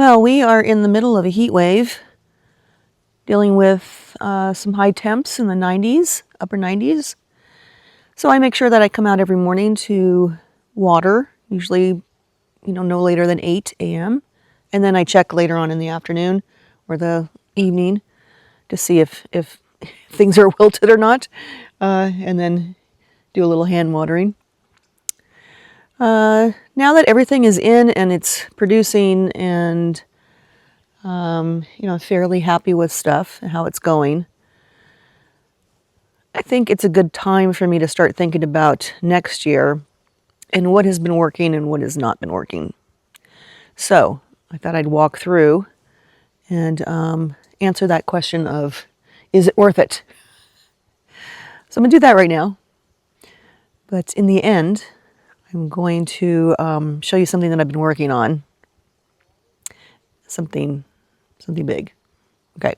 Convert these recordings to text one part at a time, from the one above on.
Well, we are in the middle of a heat wave, dealing with some high temps in the 90s, upper 90s. So I make sure that I come out every morning to water, usually, no later than 8 a.m. And then I check later on in the afternoon or the evening to see if things are wilted or not, and then do a little hand watering. Now that everything is in and it's producing and, fairly happy with stuff and how it's going, I think it's a good time for me to start thinking about next year and what has been working and what has not been working. So I thought I'd walk through and answer that question of, is it worth it? So I'm going to do that right now. But in the end, I'm going to show you something that I've been working on. Something big. Okay.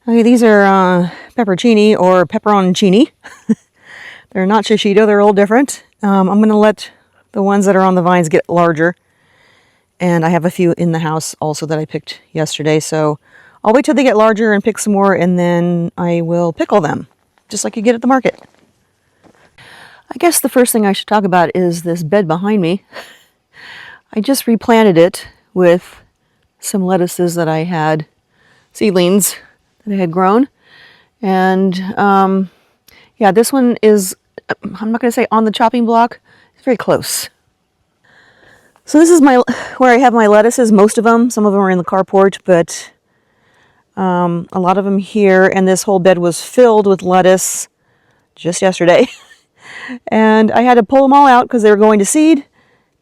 Okay, these are pepperoncini or pepperoncini. They're not shishito, they're a little different. I'm going to let the ones that are on the vines get larger. And I have a few in the house also that I picked yesterday. So I'll wait till they get larger and pick some more, and then I will pickle them, just like you get at the market. I guess the first thing I should talk about is this bed behind me. I just replanted it with some lettuces that I had, seedlings that I had grown. And yeah, this one is, I'm not going to say on the chopping block, it's very close. So this is where I have my lettuces, most of them. Some of them are in the carport, but a lot of them here. And this whole bed was filled with lettuce just yesterday. And I had to pull them all out because they were going to seed,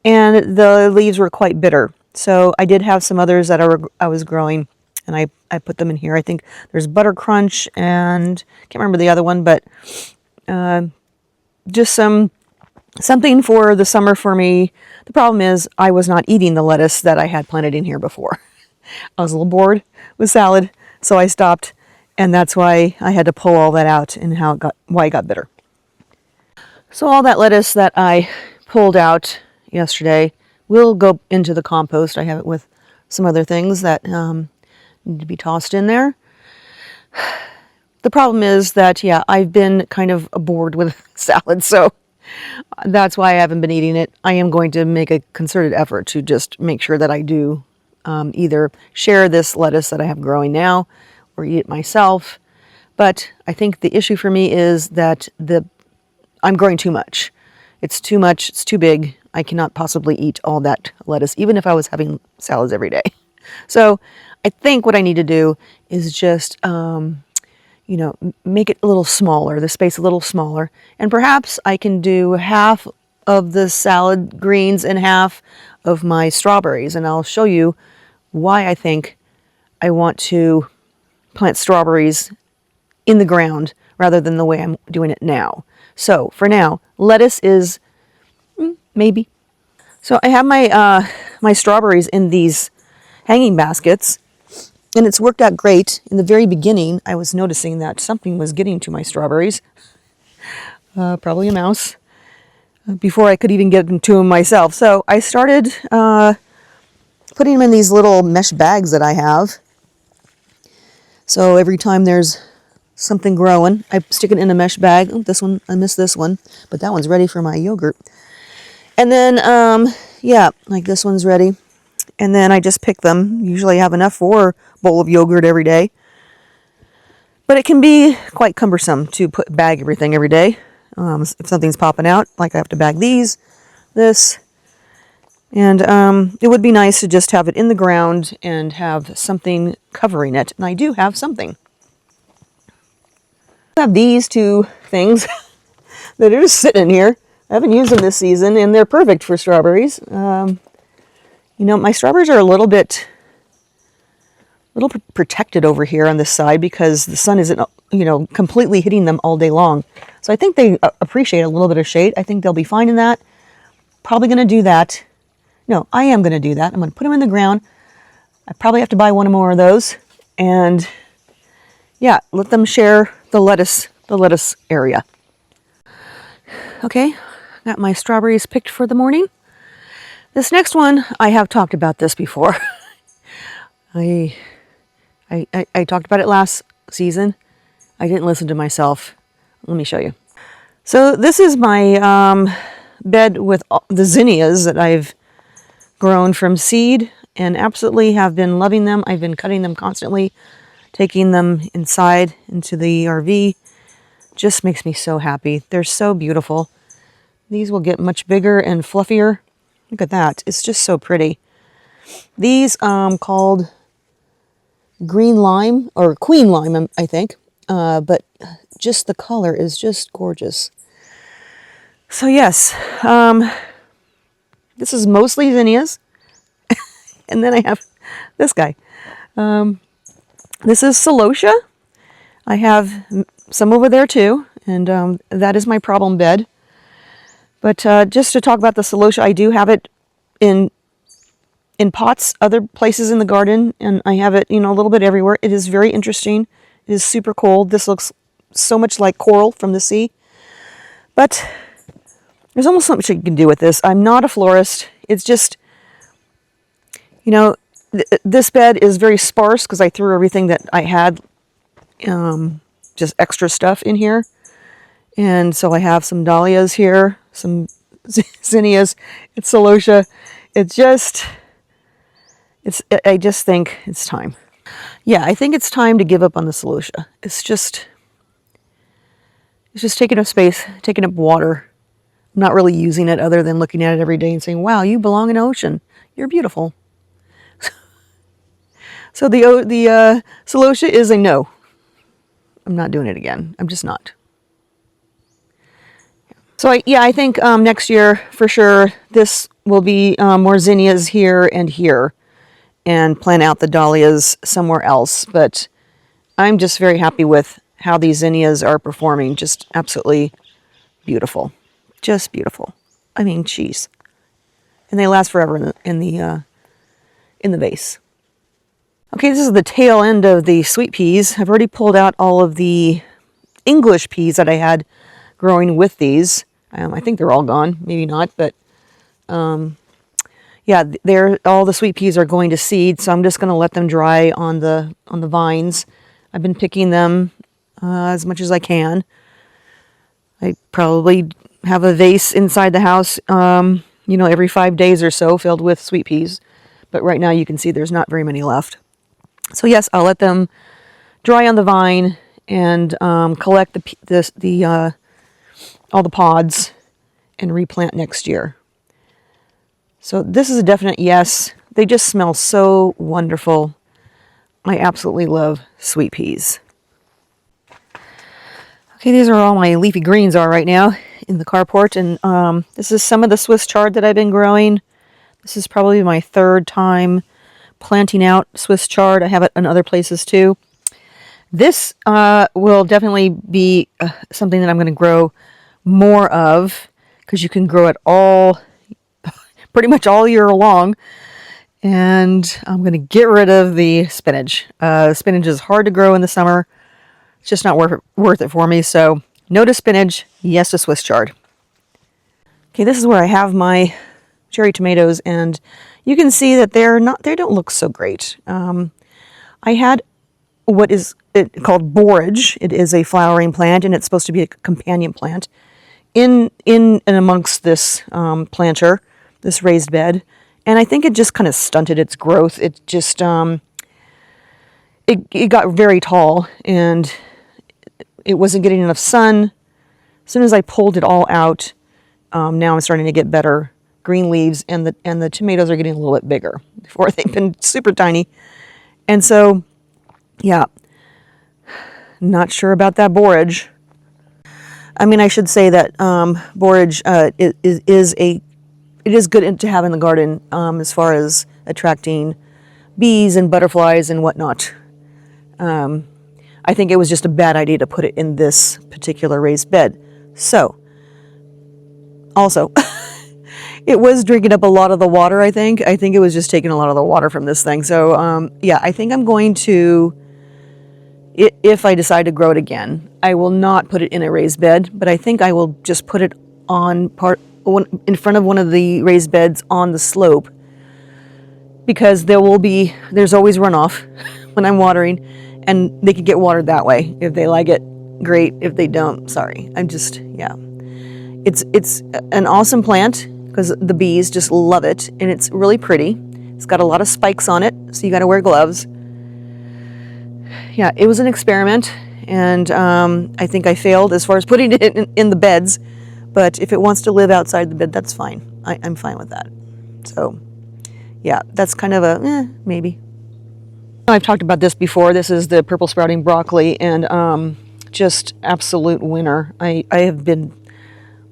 and the leaves were quite bitter. So I did have some others that I was growing, and I put them in here. I think there's Butter Crunch and I can't remember the other one, but just something for the summer for me. The problem is I was not eating the lettuce that I had planted in here before. I was a little bored with salad, so I stopped, and that's why I had to pull all that out and why it got bitter. So all that lettuce that I pulled out yesterday will go into the compost. I have it with some other things that need to be tossed in there. The problem is that, yeah, I've been kind of bored with salad, so that's why I haven't been eating it. I am going to make a concerted effort to just make sure that I do either share this lettuce that I have growing now or eat it myself. But I think the issue for me is that I'm growing too much. It's too much, it's too big. I cannot possibly eat all that lettuce, even if I was having salads every day. So I think what I need to do is just, make it a little smaller, the space a little smaller. And perhaps I can do half of the salad greens and half of my strawberries. And I'll show you why I think I want to plant strawberries in the ground rather than the way I'm doing it now. So for now, lettuce is maybe. So I have my strawberries in these hanging baskets, and it's worked out great. In the very beginning, I was noticing that something was getting to my strawberries, probably a mouse, before I could even get them to them myself. So I started putting them in these little mesh bags that I have. So every time there's something growing, I stick it in a mesh bag. Oh, this one, I missed this one, but that one's ready for my yogurt. And then, yeah, like this one's ready. And then I just pick them. Usually I have enough for a bowl of yogurt every day. But it can be quite cumbersome to bag everything every day. If something's popping out, like I have to bag this. And it would be nice to just have it in the ground and have something covering it. And I do have something. I have these two things that are just sitting in here. I haven't used them this season, and they're perfect for strawberries. You know, my strawberries are a little protected over here on this side because the sun isn't, you know, completely hitting them all day long. So I think they appreciate a little bit of shade. I think they'll be fine in that. Probably going to do that. No, I am going to do that. I'm going to put them in the ground. I probably have to buy one more of those. And yeah, let them share the lettuce area. Okay, got my strawberries picked for the morning. This next one, I have talked about this before. I talked about it last season. I didn't listen to myself. Let me show you. So this is my bed with the zinnias that I've grown from seed and absolutely have been loving them. I've been cutting them constantly, taking them inside into the RV. Just makes me so happy. They're so beautiful. These will get much bigger and fluffier. Look at that. It's just so pretty. These called green lime or queen lime, I think. But just the color is just gorgeous. So yes, this is mostly zinnias. And then I have this guy. This is celosia. I have some over there too. And that is my problem bed. But just to talk about the celosia, I do have it in pots, other places in the garden, and I have it, you know, a little bit everywhere. It is very interesting. It is super cool. This looks so much like coral from the sea. But there's almost so much you can do with this. I'm not a florist. It's just, you know, this bed is very sparse because I threw everything that I had, just extra stuff in here. And so I have some dahlias here, some zinnias, it's celosia. I just think it's time. Yeah, I think it's time to give up on the celosia. It's just taking up space, taking up water. I'm not really using it other than looking at it every day and saying, wow, you belong in an ocean. You're beautiful. So the celosia is a no. I'm not doing it again. I'm just not. So I think next year for sure this will be more zinnias here and here, and plant out the dahlias somewhere else. But I'm just very happy with how these zinnias are performing. Just absolutely beautiful, just beautiful. I mean, geez, and they last forever in the vase. Okay, this is the tail end of the sweet peas. I've already pulled out all of the English peas that I had growing with these. I think they're all gone, maybe not, but yeah, all the sweet peas are going to seed, so I'm just going to let them dry on the vines. I've been picking them as much as I can. I probably have a vase inside the house, you know, every 5 days or so filled with sweet peas. But right now you can see there's not very many left. So yes, I'll let them dry on the vine and collect all the pods and replant next year. So this is a definite yes. They just smell so wonderful. I absolutely love sweet peas. Okay, these are all my leafy greens are right now in the carport, and this is some of the Swiss chard that I've been growing. This is probably my third time planting out Swiss chard. I have it in other places too. This will definitely be something that I'm going to grow more of, because you can grow it all pretty much all year long. And I'm going to get rid of the spinach. Spinach is hard to grow in the summer. It's just not worth it for me. So no to spinach, yes to Swiss chard. Okay, this is where I have my cherry tomatoes, and you can see that they don't look so great. I had what is called borage. It is a flowering plant, and it's supposed to be a companion plant in and amongst this planter, this raised bed. And I think it just kind of stunted its growth. It just it got very tall, and it wasn't getting enough sun. As soon as I pulled it all out, now I'm starting to get better green leaves, and the tomatoes are getting a little bit bigger. Before they've been super tiny. And so, yeah, not sure about that borage. I mean, I should say that borage it is good to have in the garden as far as attracting bees and butterflies and whatnot. I think it was just a bad idea to put it in this particular raised bed. So, also, it was drinking up a lot of the water, I think. I think it was just taking a lot of the water from this thing. So, yeah, I think I'm going to, if I decide to grow it again, I will not put it in a raised bed, but I think I will just put it on in front of one of the raised beds on the slope, because there's always runoff when I'm watering, and they could get watered that way. If they like it, great. If they don't, sorry. Yeah. It's an awesome plant because the bees just love it, and it's really pretty. It's got a lot of spikes on it, so you got to wear gloves. Yeah, it was an experiment, and I think I failed as far as putting it in the beds. But if it wants to live outside the bed, that's fine. I'm fine with that. So, yeah, that's kind of a maybe. I've talked about this before. This is the purple sprouting broccoli, and just absolute winner. I have been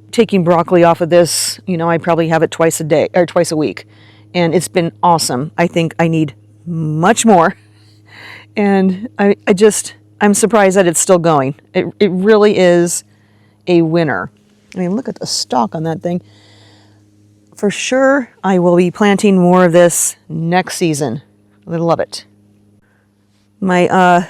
taking broccoli off of this. You know, I probably have it twice a week, and it's been awesome. I think I need much more, and I'm surprised that it's still going. It really is a winner. I mean, look at the stalk on that thing. For sure, I will be planting more of this next season. I love it. My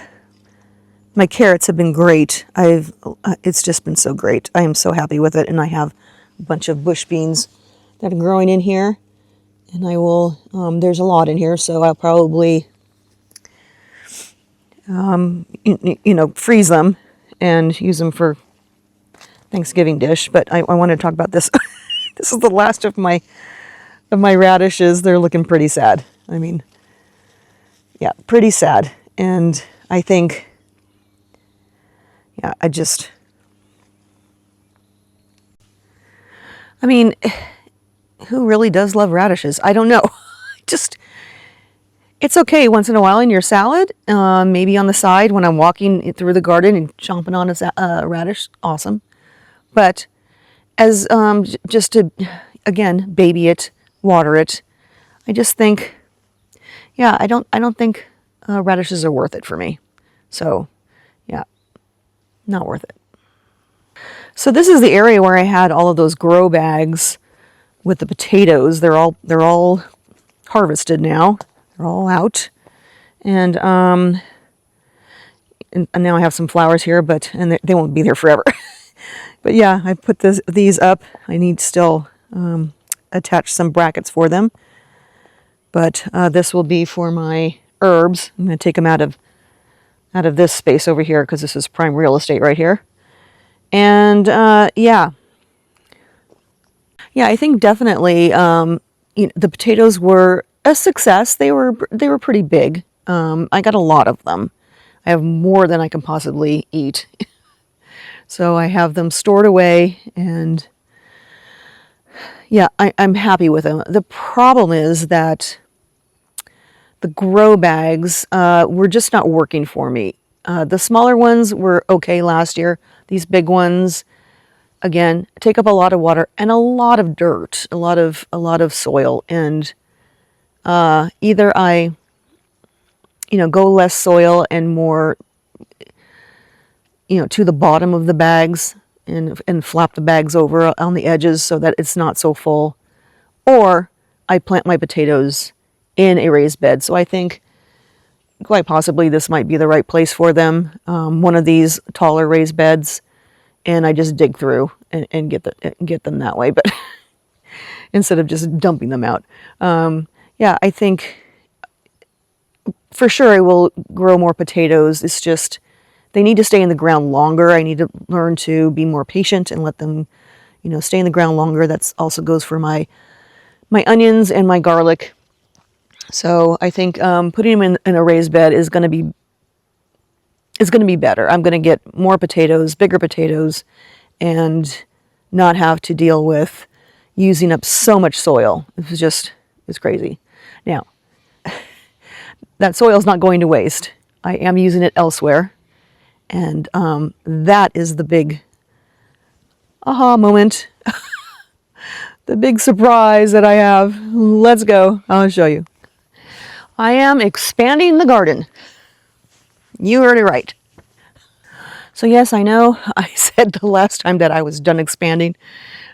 carrots have been great. It's just been so great. I am so happy with it, and I have a bunch of bush beans that are growing in here, and I will. There's a lot in here, so I'll probably, freeze them and use them for Thanksgiving dish. But I want to talk about this. This is the last of my radishes. They're looking pretty sad. I mean, yeah, pretty sad. And I think, yeah, who really does love radishes? I don't know. It's okay once in a while in your salad, maybe on the side when I'm walking through the garden and chomping on a radish. Awesome. But as just to, again, baby it, water it, I just think, yeah, I don't think radishes are worth it for me. So, yeah, not worth it. So this is the area where I had all of those grow bags with the potatoes. They're all harvested now. They're all out, and now I have some flowers here, and they won't be there forever. But yeah, I put these up. I need to still attach some brackets for them. But this will be for my herbs. I'm going to take them out of this space over here because this is prime real estate right here. And yeah, I think definitely the potatoes were a success. They were pretty big. I got a lot of them. I have more than I can possibly eat. So I have them stored away, and yeah, I'm happy with them. The problem is that the grow bags were just not working for me. The smaller ones were okay last year. These big ones, again, take up a lot of water and a lot of dirt, a lot of soil, and either I, go less soil and more, to the bottom of the bags and flap the bags over on the edges so that it's not so full, or I plant my potatoes in a raised bed. So I think quite possibly this might be the right place for them. One of these taller raised beds, and I just dig through and get them that way. But instead of just dumping them out. Yeah, I think for sure I will grow more potatoes. It's just they need to stay in the ground longer. I need to learn to be more patient and let them, stay in the ground longer. That also goes for my onions and my garlic. So I think putting them in a raised bed is going to be better. I'm going to get more potatoes, bigger potatoes, and not have to deal with using up so much soil. It's crazy. Now, that soil is not going to waste. I am using it elsewhere. And that is the big aha moment. The big surprise that I have. Let's go. I'll show you. I am expanding the garden. You heard it right. So yes, I know I said the last time that I was done expanding.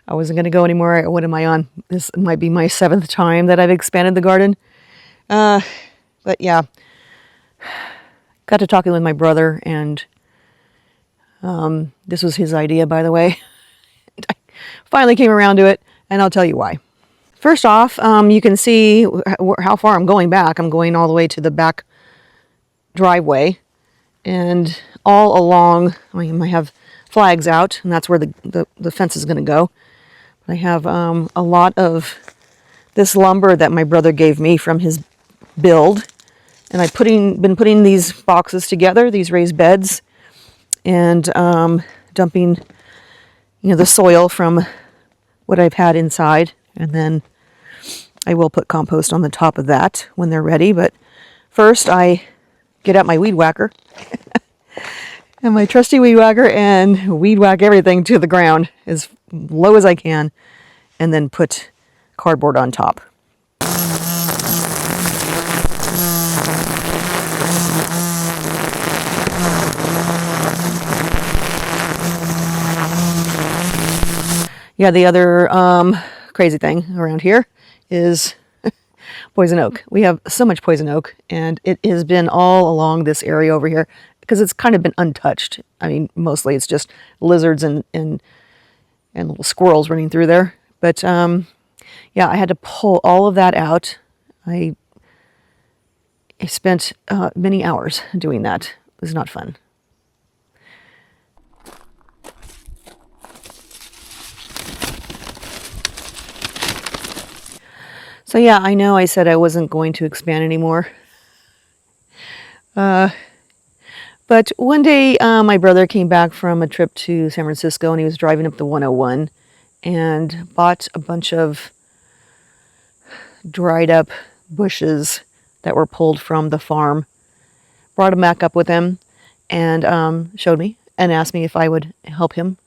I wasn't going to go anymore. What am I on? This might be my 7th time that I've expanded the garden. But yeah, got to talking with my brother, and this was his idea, by the way. I finally came around to it, and I'll tell you why. First off, you can see how far I'm going back. I'm going all the way to the back driveway, and all along, I have flags out, and that's where the fence is going to go. I have a lot of this lumber that my brother gave me from his build, and I've been putting these boxes together, these raised beds, and dumping, the soil from what I've had inside, and then I will put compost on the top of that when they're ready. But first, I get out my weed whacker, and my trusty weed whacker, and weed whack everything to the ground as low as I can, and then put cardboard on top. Yeah, the other crazy thing around here is poison oak. We have so much poison oak, and it has been all along this area over here because it's kind of been untouched. I mean, mostly it's just lizards and little squirrels running through there. But yeah, I had to pull all of that out. I spent many hours doing that. It was not fun. So yeah, I know I said I wasn't going to expand anymore. But one day my brother came back from a trip to San Francisco, and he was driving up the 101 and bought a bunch of dried up bushes that were pulled from the farm, brought them back up with him, and showed me and asked me if I would help him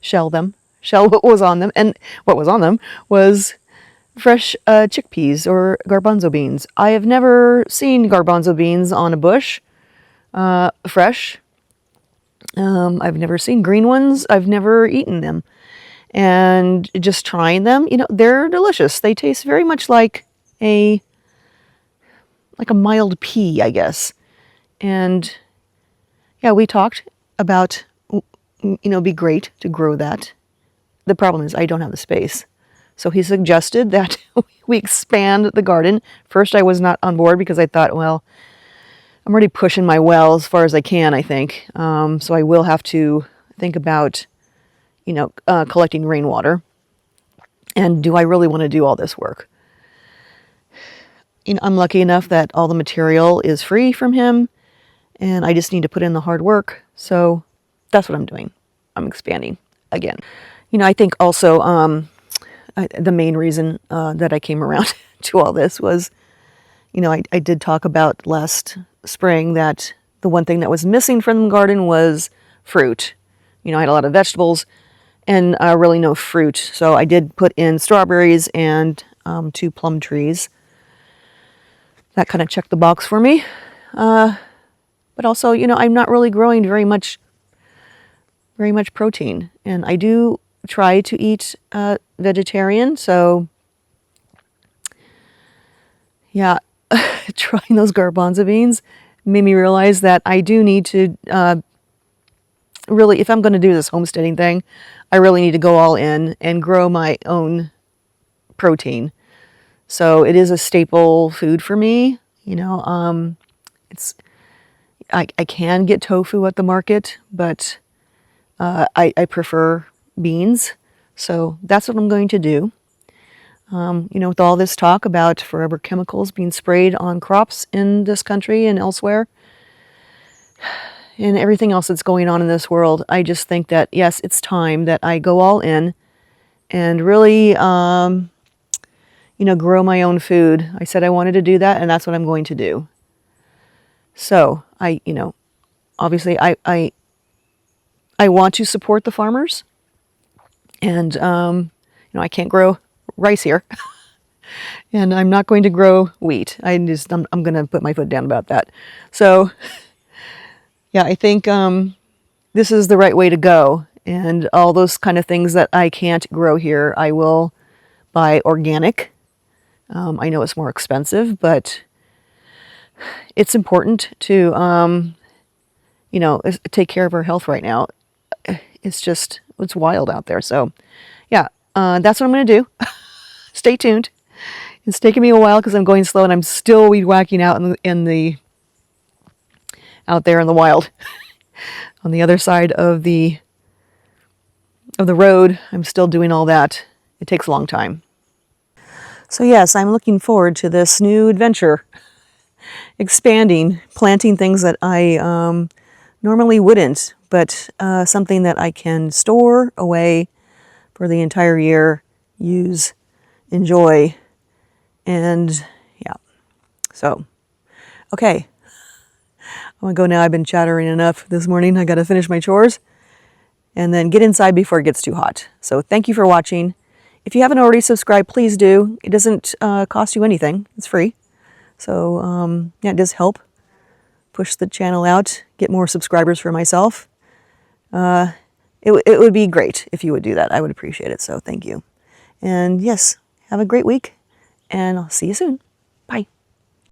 shell what was on them. And what was on them was fresh chickpeas or garbanzo beans. I have never seen garbanzo beans on a bush fresh. I've never seen green ones. I've never eaten them. And just trying them, they're delicious. They taste very much like a mild pea, I guess. And yeah, we talked about, be great to grow that. The problem is I don't have the space. So he suggested that we expand the garden. First, I was not on board because I thought, well, I'm already pushing my well as far as I can, I think. So I will have to think about, collecting rainwater. And do I really want to do all this work? I'm lucky enough that all the material is free from him, and I just need to put in the hard work. So that's what I'm doing. I'm expanding again. I think also the main reason that I came around to all this was, I did talk about last spring that the one thing that was missing from the garden was fruit. I had a lot of vegetables and really no fruit. So I did put in strawberries and 2 plum trees. That kind of checked the box for me. But also, I'm not really growing very much protein. And I do try to eat vegetarian, so yeah, trying those garbanzo beans made me realize that I do need to really, if I'm going to do this homesteading thing, I really need to go all in and grow my own protein. So it is a staple food for me. You know, it's I can get tofu at the market, but I prefer beans. So that's what I'm going to do. You know, with all this talk about forever chemicals being sprayed on crops in this country and elsewhere, and everything else that's going on in this world, I just think that, yes, it's time that I go all in and really, you know, grow my own food. I said I wanted to do that, and that's what I'm going to do. So you know, obviously I want to support the farmers, and, you know, I can't grow rice here. And I'm not going to grow wheat. I'm going to put my foot down about that. So, yeah, I think this is the right way to go. And all those kind of things that I can't grow here, I will buy organic. I know it's more expensive, but it's important to, you know, take care of our health right now. It's wild out there. So, yeah, that's what I'm going to do. Stay tuned. It's taking me a while because I'm going slow and I'm still weed whacking out out there in the wild. On the other side of the road, I'm still doing all that. It takes a long time. So yes, I'm looking forward to this new adventure. Expanding, planting things that I normally wouldn't, but something that I can store away for the entire year, use, enjoy, and yeah. So, okay. I'm gonna go now. I've been chattering enough this morning. I gotta finish my chores and then get inside before it gets too hot. So thank you for watching. If you haven't already subscribed, please do. It doesn't cost you anything. It's free. So yeah, it does help push the channel out, get more subscribers for myself. It would be great if you would do that. I would appreciate it. So thank you. And yes, have a great week, and I'll see you soon. Bye.